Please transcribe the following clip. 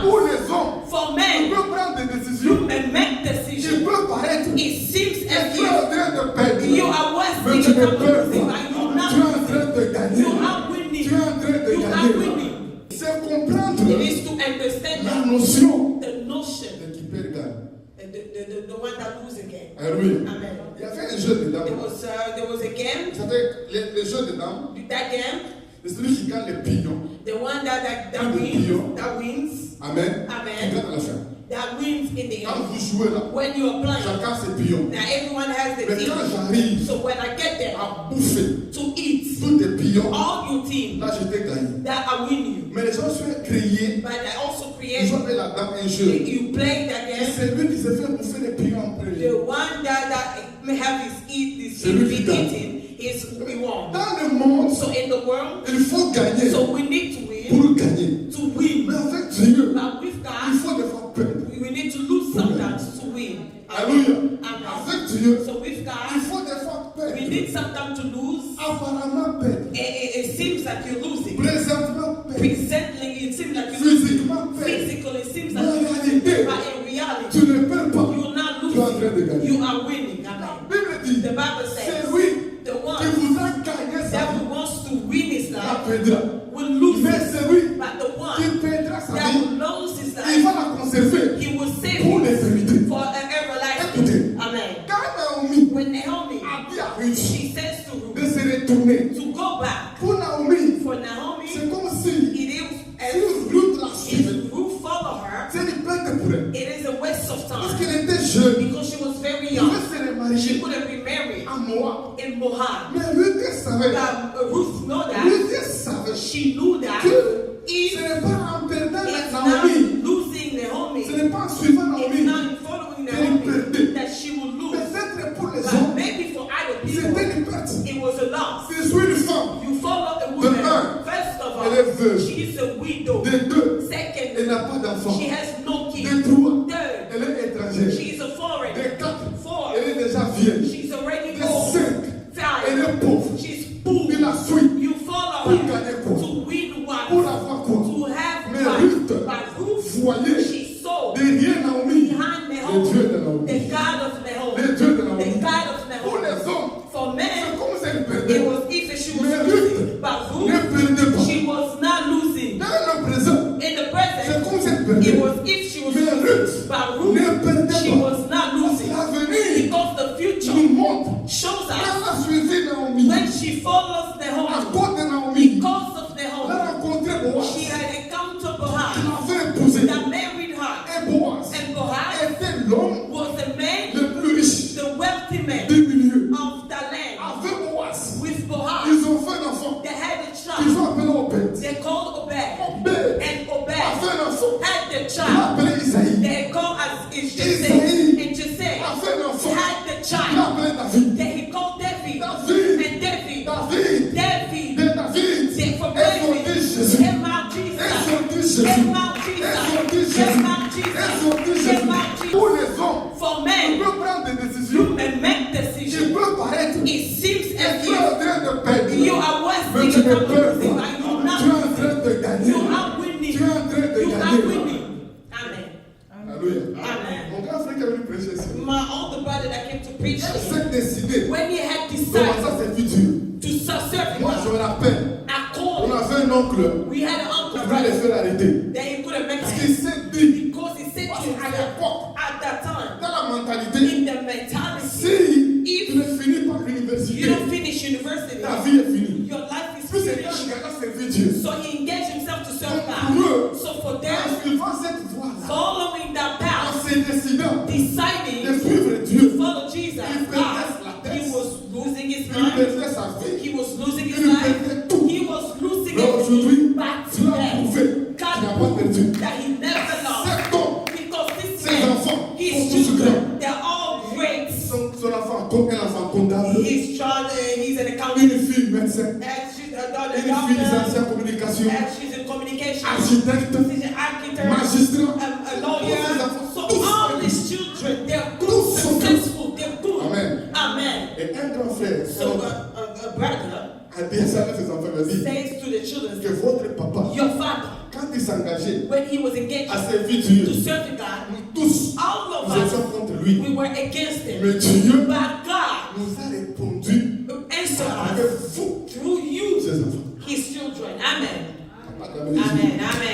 house. Pour les hommes, For tu men, peux prendre des you décisions. may make Tu decisions. peux paraître. It seems Et as tu es en if train de perdre. you are Mais wasting tu your ne time perds losing, pas. but you're not Tu es en losing. train de gagner. You are winning. Tu es en train de You are gagner. winning. C'est comprendre It is to understand la notion the notion, de qui perd gagne. the one that loses again. Alléluia. Amen. Il y avait un jeu dedans. There was a game. Vous savez, les jeux dedans, That game, c'est celui qui gagne les pignons. the one that wins. Amen. Qui Amen. gagne à la fin. That wins in the Quand end. vous jouez là, When you are playing, chacun ses pignons. now everyone has the Mais quand team. j'arrive So when I get there à bouffer to eat tous tes pignons, all your team, là j'étais gagné. that I win you. Mais les gens sont créés, But I also ils create. ont fait là-dedans un jeu. You play that Et game. c'est lui qui se fait bouffer les pignons en premier. The one that may have his eating is we won. Dans le monde, So in the world, il faut gagner so we need to win. pour gagner. To win. Mais avec Dieu, But with il God, faut des fois perdre. we need to lose sometimes to win. Alléluia. Amen. Avec Dieu, So with il God, faut des fois perdre. we need sometimes to lose. Apparemment perdre. It seems like you're losing. Présentement perdre. Presently, it seems like you're losing. Physiquement perdre. Physically, it seems Mais like en you're réalité, losing. But in reality, tu ne perds pas. you're not Tu es en train de losing. gagner. You are winning. La Amen. Bible dit, The Bible c'est says, lui the qui one vous a gagné sa that vie. wants to win his La life perdra. will lose Mais it. c'est lui But the qui one perdra sa that vie. will lose his Il va life, la conserver he will save pour it l'éternité. for an everlasting. Écoutez, Amen. quand Naomi When Naomi, a dit à Ruth she says to de Ruth se retourner, to go back. pour Naomi, For Naomi, c'est comme si it is si Ruth la suivait, if Ruth follow her, c'est une perte pour elle. it is a waste of Parce time qu'elle était jeune. because she was very Elle young. devait se She remarier could have been married à Moab. in Moab. Mais Ruth elle savait, Ruth know that. Ruth elle savait She knew that que if ce n'est pas en perdant it's Naomi, not losing Naomi, ce n'est pas en suivant it's Naomi, not in following qu'elle Naomi perdait. that she will lose. Peut-être pour les But hommes, maybe for other c'était people, une perte. it was a loss. Si je suis une femme, You follow a woman. un, First of elle est all, veuve. she is a widow. de deux, elle Second, n'a pas d'enfant. she has no De kids. trois, Third, elle est étrangère. she is a foreigner. De quatre, Four, elle est déjà vieille. she's already De old. cinq, elle Five, est pauvre. she's poor. Il la suit You follow pour her gagner quoi? to win Pour one, avoir quoi? to have Mais one. Ruth, But Ruth, voyez, she saw derrière Naomi, behind le Dieu de Naomi, Naomi. the God of Le Naomi, Dieu de Naomi. the God of Pour Naomi. les hommes, For c'est men, comme si elle it perdait. was if she was Mais losing, Ruth but ne Ruth, perdait pas. she was not losing. Dans le présent, In the c'est present, comme si elle it perdait. was if she was Mais losing, Ruth but ne Ruth, perdait she pas. was not losing. L'avenir Because the future nous montre. shows us Elle a suivi Naomi. when she follows À Naomi, cause de Naomi, because of elle a Naomi, rencontré Boaz. she had encountered Qui Boaz l'avait épousé. that married her. Et Boaz And Boaz était l'homme was the man, le plus riche the wealthy man du milieu. of the land. Avec Boaz, With Boaz, ils ont fait un enfant. they had a Ils child. ont appelé Obed. They called Obed. Obed And a Obed fait un enfant. had the Il a child. appelé Isaïe. They called as Jesse. Isaïe And Jesse a fait un enfant. had the Il a child. appelé David. Then he called David. David. And David. David. David. De David. They from Et son David. fils Jésus. Came out Et Jesus. son fils Jésus. Came out Et son Jesus. fils Came Jésus. out Et Jesus. son fils Jésus. Came out Jesus. Pour les hommes, For tu men, peux prendre des décisions. you may make Tu decisions. peux paraître. It seems Et as tu es en if train de perdre. you are Mais wasting tu your ne time perds losing, pas. but you're Tu es en not train de losing. gagner. You are winning. Tu es en train de You are gagner. winning. Amen. Alléluia. Amen. Mon grand frère qui est venu prêcher ici. My older brother that came to preach Elle here, s'est décidée. when he had Comment decided ça c'est futur? to serve Moi him, je me rappelle. I On called him. avait un oncle We had an qui uncle voulait les brother faire arrêter. that he couldn't make Parce it qu'il s'est dit, because he said parce to qu'à himself l'époque, at that time, dans la mentalité, in the mentality, si tu ne finis pas you l'université, don't finish university, ta vie est finie. your life is Puis c'est quand finished. il a servi Dieu. So he engaged himself to serve Donc pour eux, God. So for en them, suivant cette voie-là, following that en path, se décidant de deciding suivre to Dieu, follow Jesus, il perdait la God, tête. he was losing his il mind. perdait sa vie. He was losing his Il life. perdait tout. He was losing Mais aujourd'hui, everything. But tu l'as today, prouvé qu'il n'a God pas perdu. proved that he never lost. Cet homme, Because this ses man, enfants, his sont tous children, grands. they're all great. Son enfant, comme un enfant comptable, His child, he's an accountant. une fille médecin, And she's a daughter, une fille doctor. licenciée en communication, And she's in communication. architecte, She's an architect. magistrat. A Tous lawyer. ces enfants, So tous all sont these children, they're good, Tous sont successful, they're good. Amen. Amen. Et un grand frère So a brother a dit ça à ses enfants, il a dit says to the children, que votre papa, your father, quand il s'engageait when he was engaged à servir to Dieu, serve God, nous tous, all of nous us, étions contre lui. we were against him. Mais Dieu But God nous a répondu answered avec us vous, through you, ses enfants. his children. Amen. Papa de la maison. Amen. Amen.